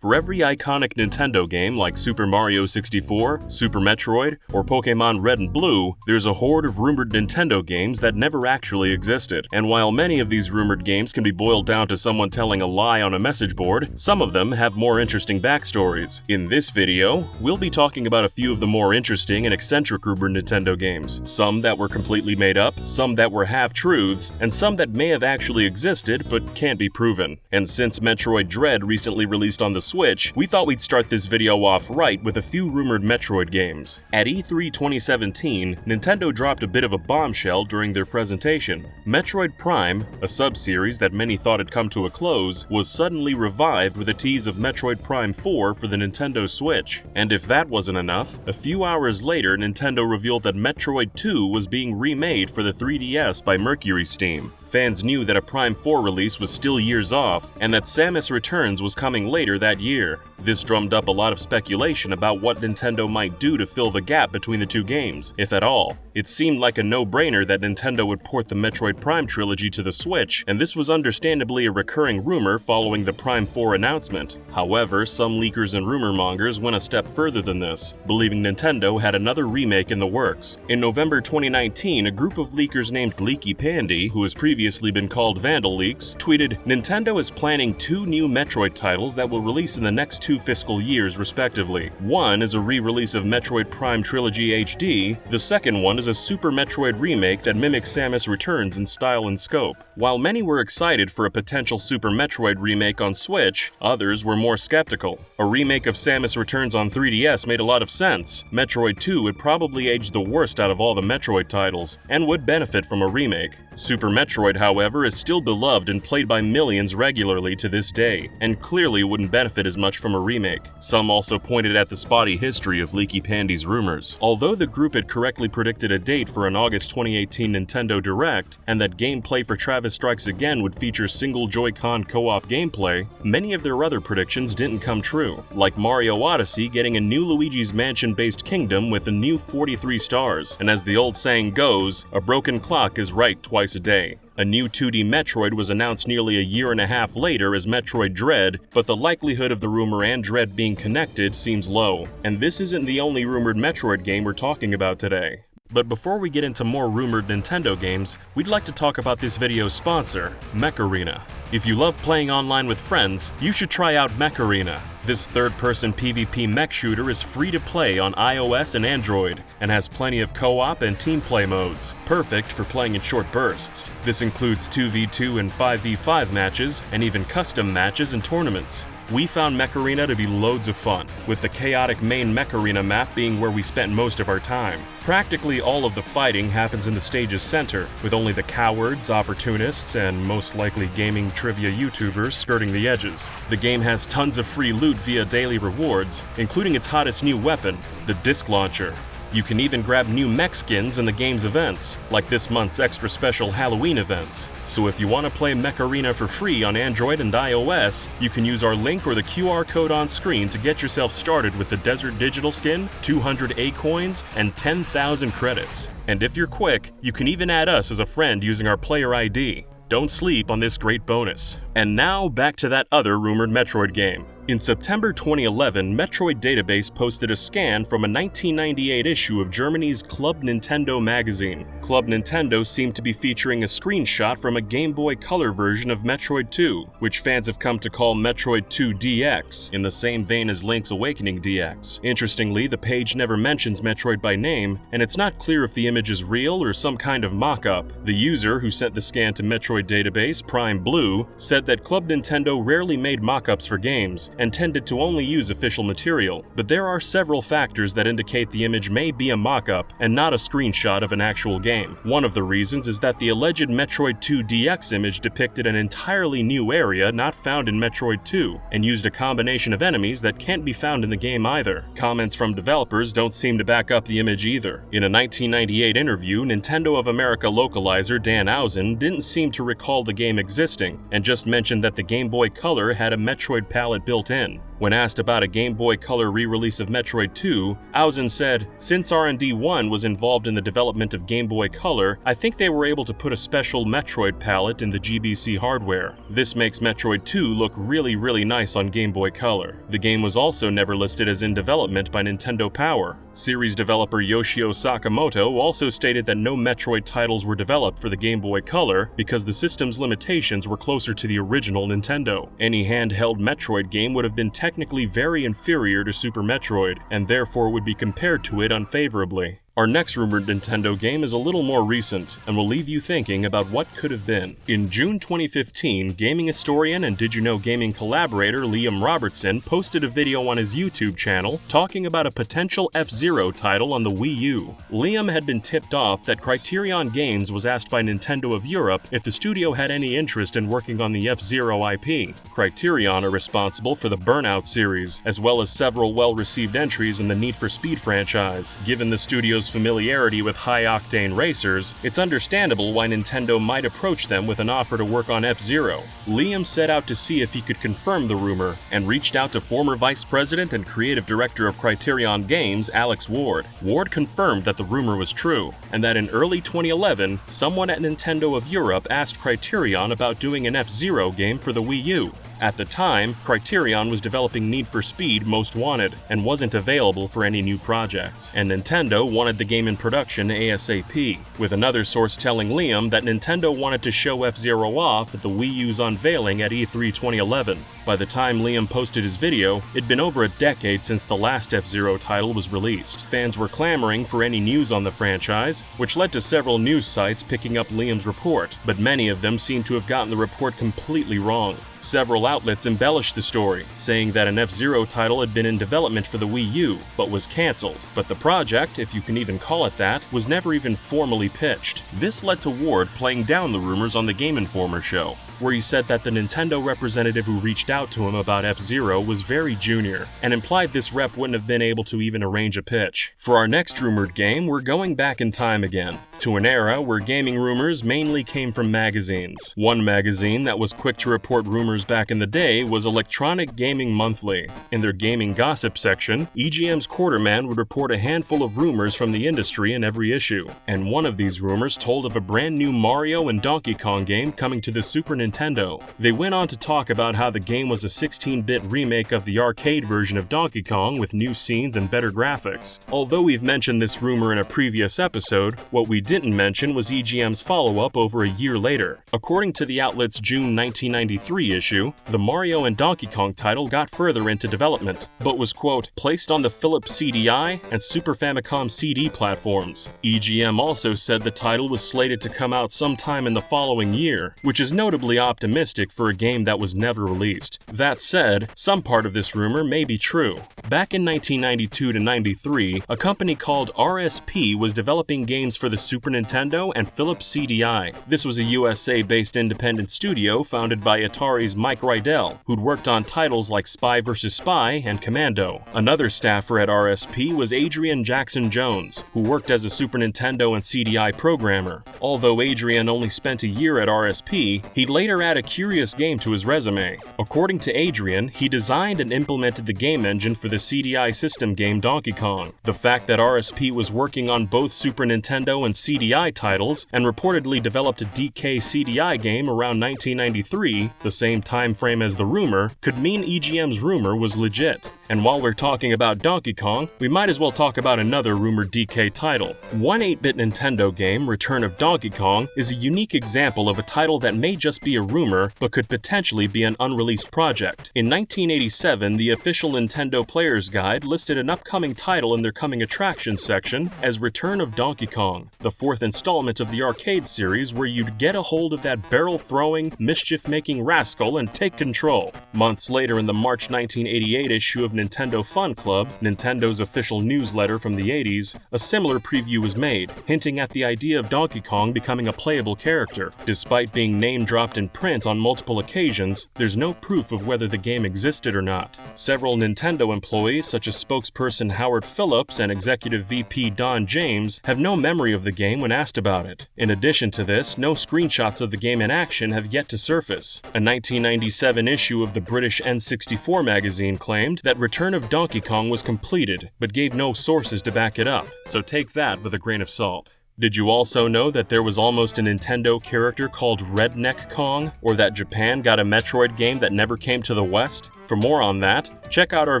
For every iconic Nintendo game like Super Mario 64, Super Metroid, or Pokémon Red and Blue, there's a horde of rumored Nintendo games that never actually existed. And while many of these rumored games can be boiled down to someone telling a lie on a message board, some of them have more interesting backstories. In this video, we'll be talking about a few of the more interesting and eccentric rumored Nintendo games. Some that were completely made up, some that were half-truths, and some that may have actually existed but can't be proven. And since Metroid Dread recently released on the Switch, we thought we'd start this video off right with a few rumored Metroid games. At E3 2017, Nintendo dropped a bit of a bombshell during their presentation. Metroid Prime, a sub-series that many thought had come to a close, was suddenly revived with a tease of Metroid Prime 4 for the Nintendo Switch. And if that wasn't enough, a few hours later Nintendo revealed that Metroid 2 was being remade for the 3DS by Mercury Steam. Fans knew that a Prime 4 release was still years off, and that Samus Returns was coming later that year. This drummed up a lot of speculation about what Nintendo might do to fill the gap between the two games, if at all. It seemed like a no-brainer that Nintendo would port the Metroid Prime trilogy to the Switch, and this was understandably a recurring rumor following the Prime 4 announcement. However, some leakers and rumor mongers went a step further than this, believing Nintendo had another remake in the works. In November 2019, a group of leakers named Leaky Pandy, who has previously been called Vandal Leaks, tweeted, "Nintendo is planning 2 new Metroid titles that will release in the next 2 fiscal years respectively. One is a re-release of Metroid Prime Trilogy HD, the second one is a Super Metroid remake that mimics Samus Returns in style and scope." While many were excited for a potential Super Metroid remake on Switch, others were more skeptical. A remake of Samus Returns on 3DS made a lot of sense. Metroid 2 would probably age the worst out of all the Metroid titles, and would benefit from a remake. Super Metroid, however, is still beloved and played by millions regularly to this day, and clearly wouldn't benefit as much from a remake. Some also pointed at the spotty history of Leaky Pandy's rumors. Although the group had correctly predicted a date for an August 2018 Nintendo Direct, and that gameplay for Travis Strikes Again would feature single Joy-Con co-op gameplay, many of their other predictions didn't come true, like Mario Odyssey getting a new Luigi's Mansion-based kingdom with a new 43 stars, and as the old saying goes, a broken clock is right twice a day. A new 2D Metroid was announced nearly a year and a half later as Metroid Dread, but the likelihood of the rumor and Dread being connected seems low. And this isn't the only rumored Metroid game we're talking about today. But before we get into more rumored Nintendo games, we'd like to talk about this video's sponsor, Mech Arena. If you love playing online with friends, you should try out Mech Arena. This third-person PvP mech shooter is free to play on iOS and Android, and has plenty of co-op and team play modes, perfect for playing in short bursts. This includes 2v2 and 5v5 matches, and even custom matches and tournaments. We found Mech Arena to be loads of fun, with the chaotic main Mech Arena map being where we spent most of our time. Practically all of the fighting happens in the stage's center, with only the cowards, opportunists, and most likely gaming trivia YouTubers skirting the edges. The game has tons of free loot via daily rewards, including its hottest new weapon, the Disc Launcher. You can even grab new mech skins in the game's events, like this month's extra special Halloween events. So if you want to play Mech Arena for free on Android and iOS, you can use our link or the QR code on screen to get yourself started with the Desert Digital skin, 200 A-coins, and 10,000 credits. And if you're quick, you can even add us as a friend using our player ID. Don't sleep on this great bonus. And now back to that other rumored Metroid game. In September 2011, Metroid Database posted a scan from a 1998 issue of Germany's Club Nintendo magazine. Club Nintendo seemed to be featuring a screenshot from a Game Boy Color version of Metroid 2, which fans have come to call Metroid 2 DX, in the same vein as Link's Awakening DX. Interestingly, the page never mentions Metroid by name, and it's not clear if the image is real or some kind of mock-up. The user who sent the scan to Metroid Database, Prime Blue, said that Club Nintendo rarely made mock-ups for games, and tended to only use official material, but there are several factors that indicate the image may be a mock-up and not a screenshot of an actual game. One of the reasons is that the alleged Metroid 2 DX image depicted an entirely new area not found in Metroid 2, and used a combination of enemies that can't be found in the game either. Comments from developers don't seem to back up the image either. In a 1998 interview, Nintendo of America localizer Dan Owsen didn't seem to recall the game existing, and just mentioned that the Game Boy Color had a Metroid palette built built in. When asked about a Game Boy Color re-release of Metroid 2, Owsen said, "Since R&D 1 was involved in the development of Game Boy Color, I think they were able to put a special Metroid palette in the GBC hardware. This makes Metroid 2 look really nice on Game Boy Color." The game was also never listed as in development by Nintendo Power. Series developer Yoshio Sakamoto also stated that no Metroid titles were developed for the Game Boy Color because the system's limitations were closer to the original Nintendo. Any handheld Metroid game would have been technically very inferior to Super Metroid, and therefore would be compared to it unfavorably. Our next rumored Nintendo game is a little more recent, and will leave you thinking about what could have been. In June 2015, gaming historian and Did You Know Gaming collaborator Liam Robertson posted a video on his YouTube channel talking about a potential F-Zero title on the Wii U. Liam had been tipped off that Criterion Games was asked by Nintendo of Europe if the studio had any interest in working on the F-Zero IP. Criterion are responsible for the Burnout series, as well as several well-received entries in the Need for Speed franchise. Given the studio's familiarity with high-octane racers, it's understandable why Nintendo might approach them with an offer to work on F-Zero. Liam set out to see if he could confirm the rumor, and reached out to former vice president and creative director of Criterion Games, Alex Ward. Ward confirmed that the rumor was true, and that in early 2011, someone at Nintendo of Europe asked Criterion about doing an F-Zero game for the Wii U. At the time, Criterion was developing Need for Speed Most Wanted, and wasn't available for any new projects, and Nintendo wanted the game in production ASAP, with another source telling Liam that Nintendo wanted to show F-Zero off at the Wii U's unveiling at E3 2011. By the time Liam posted his video, it'd been over a decade since the last F-Zero title was released. Fans were clamoring for any news on the franchise, which led to several news sites picking up Liam's report, but many of them seemed to have gotten the report completely wrong. Several outlets embellished the story, saying that an F-Zero title had been in development for the Wii U, but was cancelled. But the project, if you can even call it that, was never even formally pitched. This led to Ward playing down the rumors on the Game Informer show, where he said that the Nintendo representative who reached out to him about F-Zero was very junior, and implied this rep wouldn't have been able to even arrange a pitch. For our next rumored game, we're going back in time again, to an era where gaming rumors mainly came from magazines. One magazine that was quick to report rumors back in the day was Electronic Gaming Monthly. In their gaming gossip section, EGM's Quarterman would report a handful of rumors from the industry in every issue, and one of these rumors told of a brand new Mario and Donkey Kong game coming to the Super Nintendo. They went on to talk about how the game was a 16-bit remake of the arcade version of Donkey Kong with new scenes and better graphics. Although we've mentioned this rumor in a previous episode, what we didn't mention was EGM's follow-up over a year later. According to the outlet's June 1993 issue, the Mario and Donkey Kong title got further into development, but was, quote, placed on the Philips CDI and Super Famicom CD platforms. EGM also said the title was slated to come out sometime in the following year, which is notably optimistic for a game that was never released. That said, some part of this rumor may be true. Back in 1992 to 93, a company called RSP was developing games for the Super Nintendo and Philips CDI. This was a USA-based independent studio founded by Atari's Mike Rydell, who'd worked on titles like Spy vs. Spy and Commando. Another staffer at RSP was Adrian Jackson Jones, who worked as a Super Nintendo and CDI programmer. Although Adrian only spent a year at RSP, he'd later add a curious game to his resume. According to Adrian, he designed and implemented the game engine for the CDI system game Donkey Kong. The fact that RSP was working on both Super Nintendo and CDI titles, and reportedly developed a DK CDI game around 1993, the same time frame as the rumor, could mean EGM's rumor was legit. And while we're talking about Donkey Kong, we might as well talk about another rumored DK title. One 8-bit Nintendo game, Return of Donkey Kong, is a unique example of a title that may just be a rumor, but could potentially be an unreleased project. In 1987, the official Nintendo Player's Guide listed an upcoming title in their coming attractions section as Return of Donkey Kong, the fourth installment of the arcade series where you'd get a hold of that barrel-throwing, mischief-making rascal and take control. Months later, in the March 1988 issue of Nintendo Fun Club, Nintendo's official newsletter from the 80s, a similar preview was made, hinting at the idea of Donkey Kong becoming a playable character. Despite being name-dropped in in print on multiple occasions, there's no proof of whether the game existed or not. Several Nintendo employees, such as spokesperson Howard Phillips and executive VP Don James, have no memory of the game when asked about it. In addition to this, no screenshots of the game in action have yet to surface. A 1997 issue of the British N64 magazine claimed that Return of Donkey Kong was completed, but gave no sources to back it up, so take that with a grain of salt. Did you also know that there was almost a Nintendo character called Redneck Kong, or that Japan got a Metroid game that never came to the West? For more on that, check out our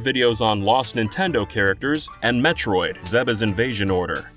videos on Lost Nintendo characters and Metroid: Zeba's Invasion Order.